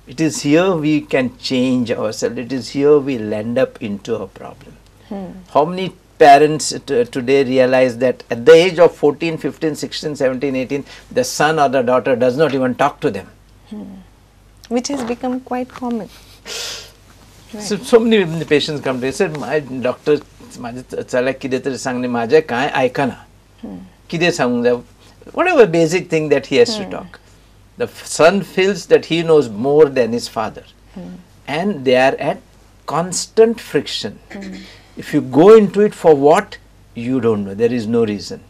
It is here we can change ourselves. It is here we land up into a problem. How many parents today realize that at the age of 14, 15, 16, 17, 18, the son or the daughter does not even talk to them. Which has become quite common. Right. So many patients come to me, said, my doctor, chala kide tari sangne माझ्या काय ऐका ना. किदे सांगू, whatever basic thing that he has to talk. The son feels that he knows more than his father. And they are at constant friction. If you go into it for what, you don't know. There is no reason.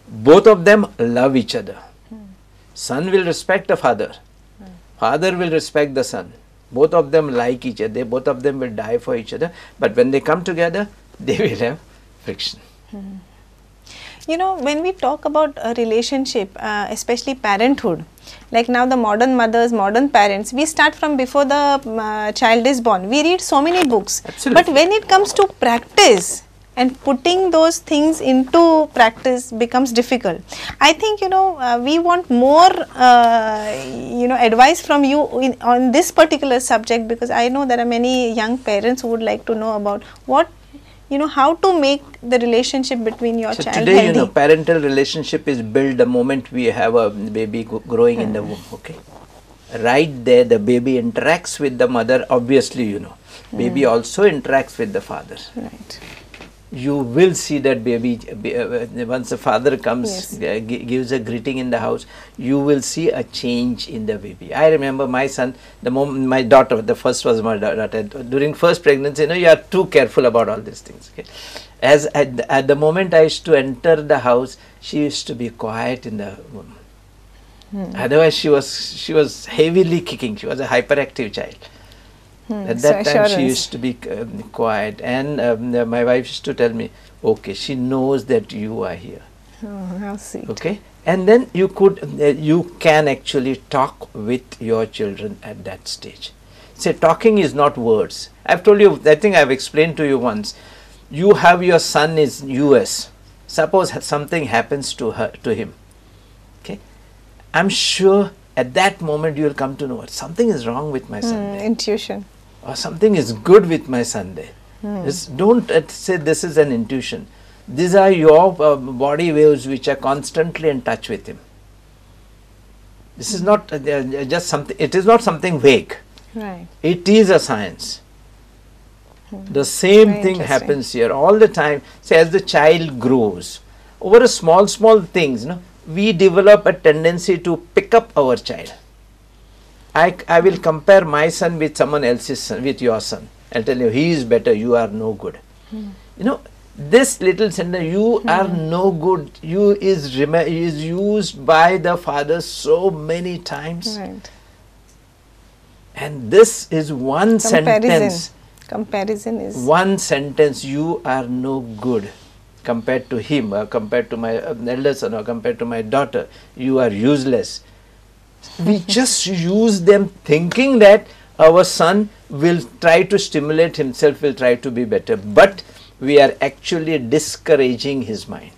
Both of them love each other. Son will respect the father. Father will respect the son. Both of them like each other. Both of them will die for each other. But when they come together, they will have friction. You know, when we talk about a relationship, especially parenthood, like now the modern mothers, modern parents, we start from before the child is born. We read so many books. Absolutely. But when it comes to practice and putting those things into practice becomes difficult. I think, you know, we want more, you know, advice from you on this particular subject, because I know there are many young parents who would like to know about what, you know, how to make the relationship between your child today, healthy. you know, parental relationship is built the moment we have a baby growing in the womb, okay? Right there, the baby interacts with the mother, obviously, you know. Baby also interacts with the father. Right. You will see that baby, once the father comes, gives a greeting in the house, you will see a change in the baby. I remember my son, the moment my daughter, the first was my daughter, during first pregnancy, you know, you are too careful about all these things. Okay? As at the moment I used to enter the house, she used to be quiet in the room. Otherwise, she was heavily kicking. She was a hyperactive child. At that time, she used to be quiet, and my wife used to tell me, okay, she knows that you are here. Oh, how sweet. Okay, and then you can actually talk with your children at that stage. Say, talking is not words. I've told you, I think I've explained to you once. You have your son is US. Suppose something happens to him. Okay, I'm sure at that moment you will come to know something is wrong with my son. Intuition. Or something is good with my son there. Don't say this is an intuition. These are your body waves which are constantly in touch with him. This is not just something, it is not something vague. Right. It is a science. The same Very thing happens here all the time. Say, as the child grows, over a small things, you know, we develop a tendency to pick up our child. I will compare my son with someone else's son, with your son. I'll tell you, he is better, you are no good. You know, this little sentence, you are no good, is used by the father so many times. Right. And this is one sentence. Comparison is one sentence, you are no good compared to him, or compared to my elder son, or compared to my daughter, you are useless. We just use them thinking that our son will try to stimulate himself, will try to be better, but we are actually discouraging his mind.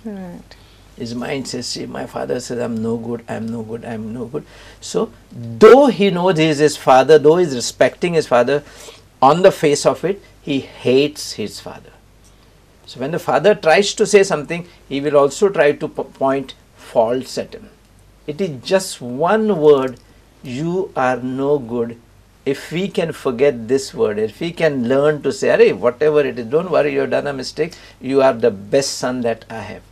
right. His mind says, see, my father says, I'm no good, I'm no good, I'm no good. So, though he knows he is his father, though he is respecting his father, on the face of it, he hates his father. So, when the father tries to say something, he will also try to point faults at him. It is just one word, you are no good. If we can forget this word, if we can learn to say, Arey, whatever it is, don't worry, you have done a mistake, you are the best son that I have.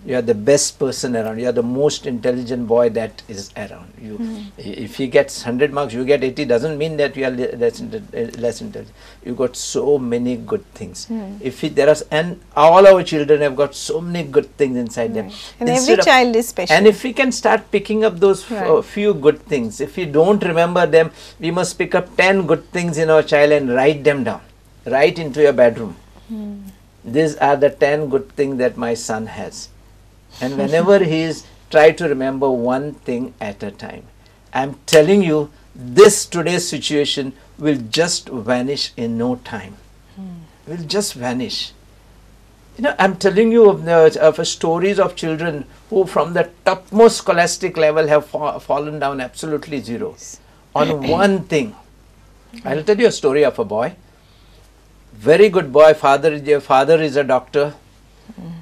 You are the best person around. You are the most intelligent boy that is around. If he gets 100 marks, you get 80. Doesn't mean that you are less intelligent. You got so many good things. If there are, and all our children have got so many good things inside them. And every child is special. And if we can start picking up those few good things, if we don't remember them, we must pick up 10 good things in our child and write them down. Write into your bedroom. These are the 10 good things that my son has. And whenever he is, try to remember one thing at a time. I am telling you, this today's situation will just vanish in no time. Will just vanish. You know, I am telling you of stories of children who from the topmost scholastic level have fallen down absolutely zero. on one thing. I'll tell you a story of a boy. Very good boy. Father is a doctor.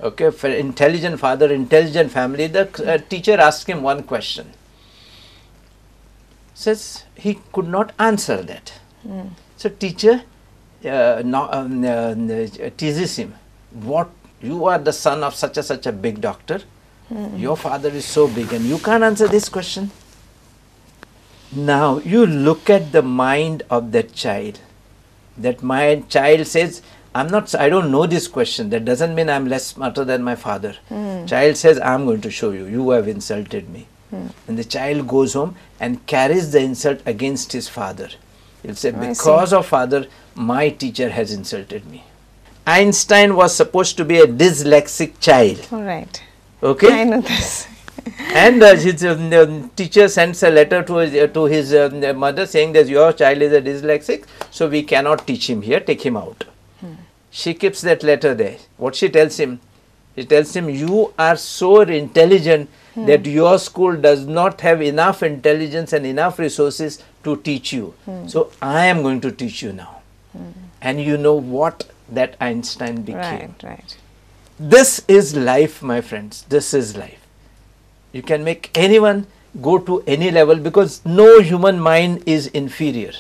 Okay, intelligent father, intelligent family. The teacher asked him one question. Says he could not answer that. So teacher teases him. What? You are the son of such a big doctor. Your father is so big and you can't answer this question. Now you look at the mind of that child. That my child says, I don't know this question. That doesn't mean I'm less smarter than my father. Child says, I'm going to show you. You have insulted me. And the child goes home and carries the insult against his father. He'll say, because of father, my teacher has insulted me. Einstein was supposed to be a dyslexic child. All right. Okay? I know this. And his teacher sends a letter to his mother saying that your child is a dyslexic, so we cannot teach him here, take him out. She keeps that letter there. What she tells him? She tells him, you are so intelligent that your school does not have enough intelligence and enough resources to teach you. So I am going to teach you now. And you know what that Einstein became. Right. This is life, my friends. This is life. You can make anyone go to any level because no human mind is inferior.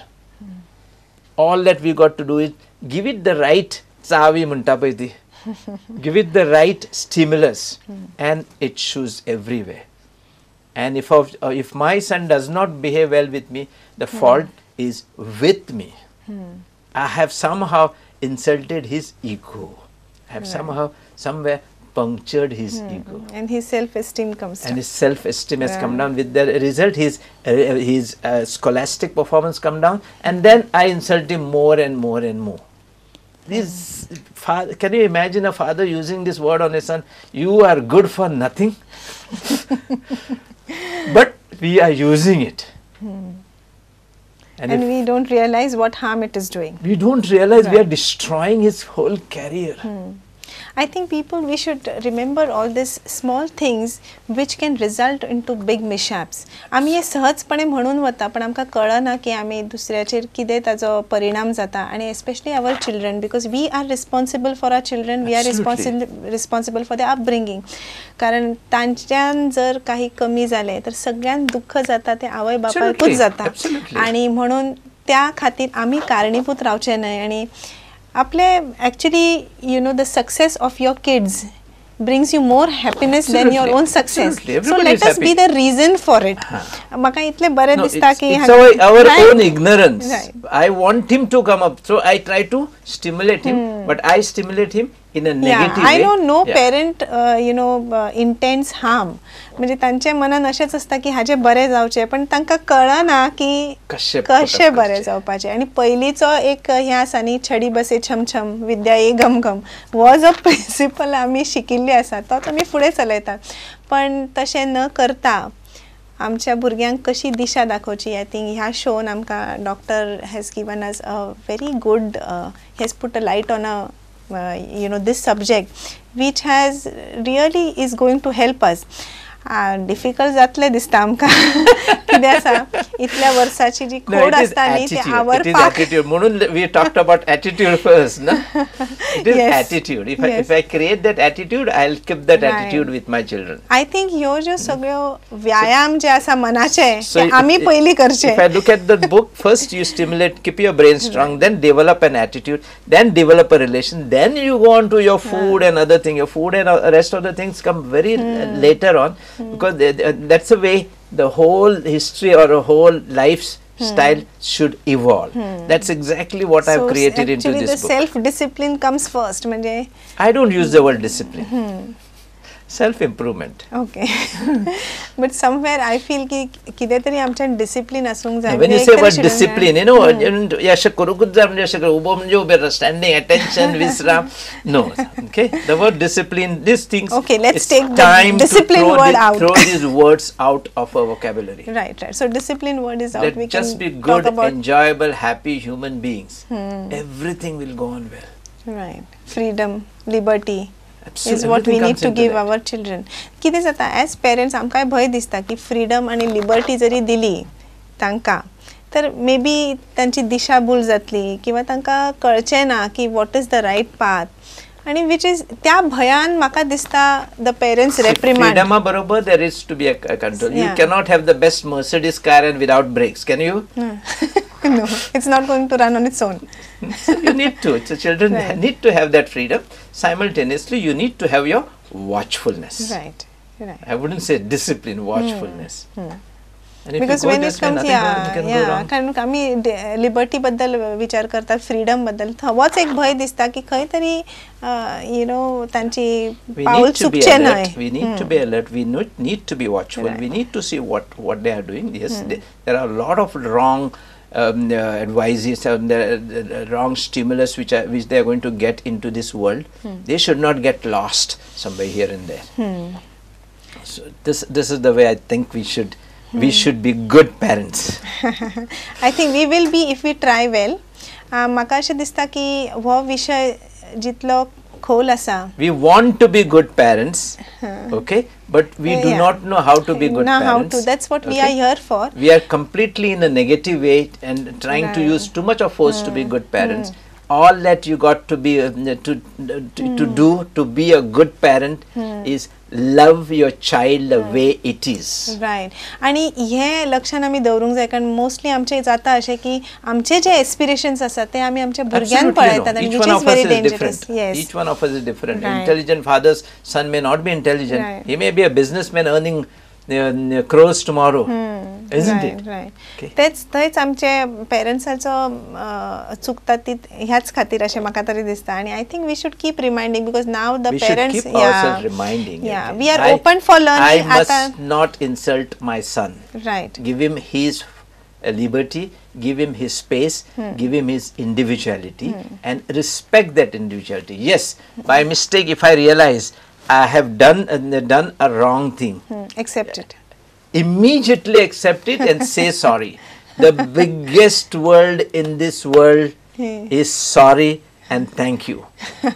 All that we got to do is give it the right tsavi muntapaiti. Give it the right stimulus and it shows everywhere. And if my son does not behave well with me, the fault is with me. I have somehow insulted his ego. I have somewhere punctured his ego. And his self-esteem comes down. And his self-esteem has come down. With the result, his scholastic performance come down. And then I insult him more and more and more. Can you imagine a father using this word on his son? You are good for nothing. But we are using it. And we don't realize what harm it is doing. We don't realize we are destroying his whole career. I think we should remember all these small things which can result into big mishaps. आम्ही हे सहजपणे म्हणून वता पण आमकां कळना की आम्ही दुसऱ्याचेर कितें ताजो परिणाम जाता आणि especially our children, because we are responsible for our children, we are responsible for their upbringing. कारण तांच्यान जर काही कमी जाले तर सगळ्यांक दुःख जाता ते आवय बापायकूच जाता आणि म्हणून त्या खातीर आम्ही कारणीभूत रावचे न्हय. आणि आपले actually the success of your kids brings you more happiness than your own success. So let us be the reason for it. म्हाका इतले बरे दिसता की it's our own ignorance. I want him to come up, so I try to stimulate him, but I stimulate him in a negative way. I know no parent intends harm. म्हणजे तांच्या मनान अशेंच आसता की हाजे बरे जावचे पण तांकां कळना की कशे बरे जावपाचे. आणि पयलीचो एक हे आसा न्ही, छडी बसे छमछम विद्या ये घम घम, हो जो प्रिंसिपल आमी शिकिल्ली आसा तो आमी फुडें चलयतात. पण तशें न करता आमच्या भुरग्यांक कशी दिशा दाखोवची. आय थिंक ह्या शोन आमकां doctor has given us a very good, has put a light on a this subject which has really is going to help us. Difficult जातले दिसता आमकां कितें आसा इतल्या वर्साची जी खोड आसता न्ही ती आवरपाक. म्हणून we talked about attitude first, na? It is attitude. If I create that attitude, I'll keep that attitude with my children. I think ह्यो ज्यो सगळ्यो व्यायाम जे आसा मनाचे ते आमी पयली करचे. If I look at the book, first you stimulate, keep your brain strong, then develop an attitude, then develop a relation, then you go on to your food and other thing. Your food and rest of the things come very later on. Because that's the way the whole history or a whole lifestyle should evolve. That's exactly what I've created into this book. So the self-discipline comes first. I don't use the word discipline. Self-improvement. Okay. But somewhere I feel ki kide tari amcha discipline asung जाय. When you say about discipline, yasha kurukut jam yasha ubo manje standing attention visram. No, okay. The word discipline, these things. Okay, let's take the discipline word out. Throw these words out of our vocabulary. Right. So discipline word is out. Let just be good, enjoyable, happy human beings. Everything will go on well. Right. Freedom, liberty. Is what we need to give our children. कितें जाता as parents आमकां भय दिसता की freedom आणि liberty जरी दिली तांकां तर मे बी तांची दिशाभूल जातली किंवा तांकां कळचें ना की what is the right path आणि विच इज त्या भयान म्हाका दिसता द पेरेंट्स रेप्रिमांड फ्रीडमा बरोबर there is to be a control you cannot have the best Mercedes car and without brakes can you no, it's not going to run on its own. So you need to, so children need to have that freedom. Simultaneously you need to have your watchfulness. Right. I wouldn't say discipline, watchfulness. And if Because you go when this it way, comes, nothing can go wrong. कारण आमी liberty बद्दल विचार करतात, freedom बद्दल, होच एक भय दिसता की खंय तरी यू नो तांची पाऊल चुकचे न्हय. We need to be alert. We need to be watchful. We need to see what they are doing. Yes, there are a lot of wrong advices and the wrong stimulus which they are going to get into this world. They should not get lost somewhere here and there. So this is the way I think we should be good parents. I think we will be if we try well. म्हाका अशें दिसता की हो विषय जितलो खोल आसा. We want to be good parents, okay, but we do not know how to be good parents. How to. That's what we are here for. We are completely in a negative way and trying to use too much of force to be good parents. All that you got to be to do to be a good parent is love your child the way it is. Right. आणि हे लक्षान आमी दवरूंक जाय कारण mostly आमचे जाता अशें की आमचे जे एस्पिरेशन्स आसात ते आमी आमच्या भुरग्यांक पळयतात आणि which is very dangerous. Yes. Each one of us is different. Intelligent father's son may not be intelligent. He may be a businessman earning crores tomorrow, isn't it? Right. तेच आमचे पेरेंट्साचो चुकता ती ह्याच खातीर अशें म्हाका तरी दिसता आणि I think we should keep reminding because now the parents keep ourselves reminding. We are open for learning. I must not insult my son. Right. Give him his liberty, give him his space, give him his individuality, and respect that individuality. Yes, by mistake, if I realize I have done a wrong thing, accept it. Immediately accept it and say sorry. The biggest word in this world is sorry and thank you.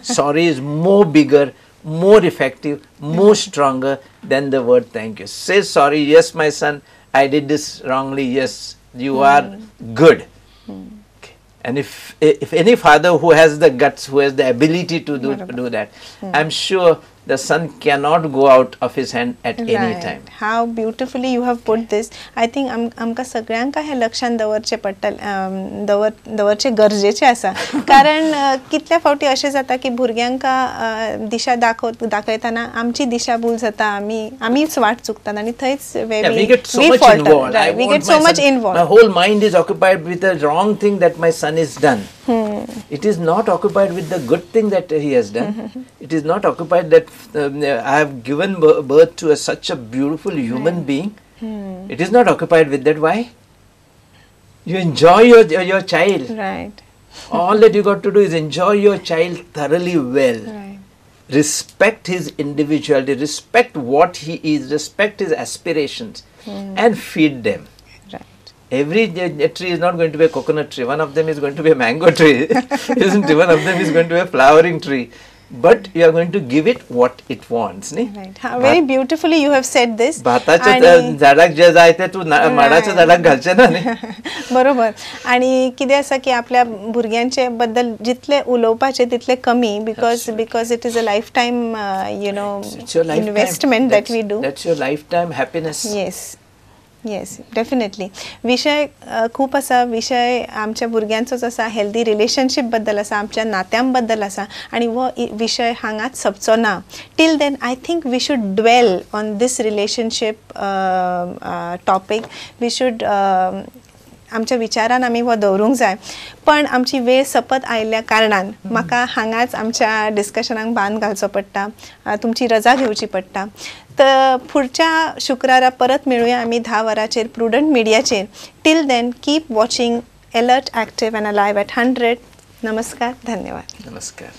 Sorry is more bigger, more effective, more stronger than the word thank you. Say sorry. Yes, my son, I did this wrongly. Yes, you are good. And if any father who has the guts, who has the ability to do that, I'm sure the son cannot go out of his hand at any time. How beautifully you have put this. I think आमकां सगळ्यांका हे लक्षान दवरचे पडटले, दवरचे गरजेचे आसा कारण कितल्या फावटी अशें जाता की भुरग्यांका दिशा दाखयतना आमची दिशाभूल जाता, आमीच वाट चुकतात आणि थंयच we get so much involved. We get so much involved. My whole mind is occupied with the wrong thing that my son has done. It is not occupied with the good thing that he has done. It is not occupied that I have given birth to such a beautiful human being. It is not occupied with that. Why? You enjoy your child. Right. All that you got to do is enjoy your child thoroughly well. Right. Respect his individuality. Respect what he is. Respect his aspirations, and feed them. Every tree is not going to be a coconut tree. One of them is going to be a mango tree, isn't it? One of them is going to be a flowering tree. But you are going to give it what it wants. Right. Very beautifully you have said this. भाताच्या झाडाक जे जाय ते तू माडाच्या झाडाक घालचे ना न्ही. बरोबर. आणि कितें आसा की आपल्या भुरग्यांचे बद्दल जितले उलोवपाचे तितले कमी because it is a lifetime investment that we do. That's your lifetime happiness. Yes, definitely. विषय खूप असा विषय आमच्या भुरग्यांचोच असा, हेल्दी रिलेशनशिप बद्दल असा, आमच्या नात्यां बद्दल असा आणि वो विषय हांगाच सोंपचो ना. Till then I think we should dwell on this relationship topic. We should आमच्या विचारान आमी वो दवरूंक जाय. पण आमची वेळ सपत आयिल्ल्या कारणान म्हाका हांगाच आमच्या डिस्कशनाक बांद घालचो पडटा, तुमची रजा घेवची पडटा. तर पुढच्या शुक्रारा परत मेळुया आमी 10 वरांचेर प्रुडंट मिडियाचेर. Till then keep watching alert, active and alive at 100. नमस्कार, धन्यवाद. नमस्कार.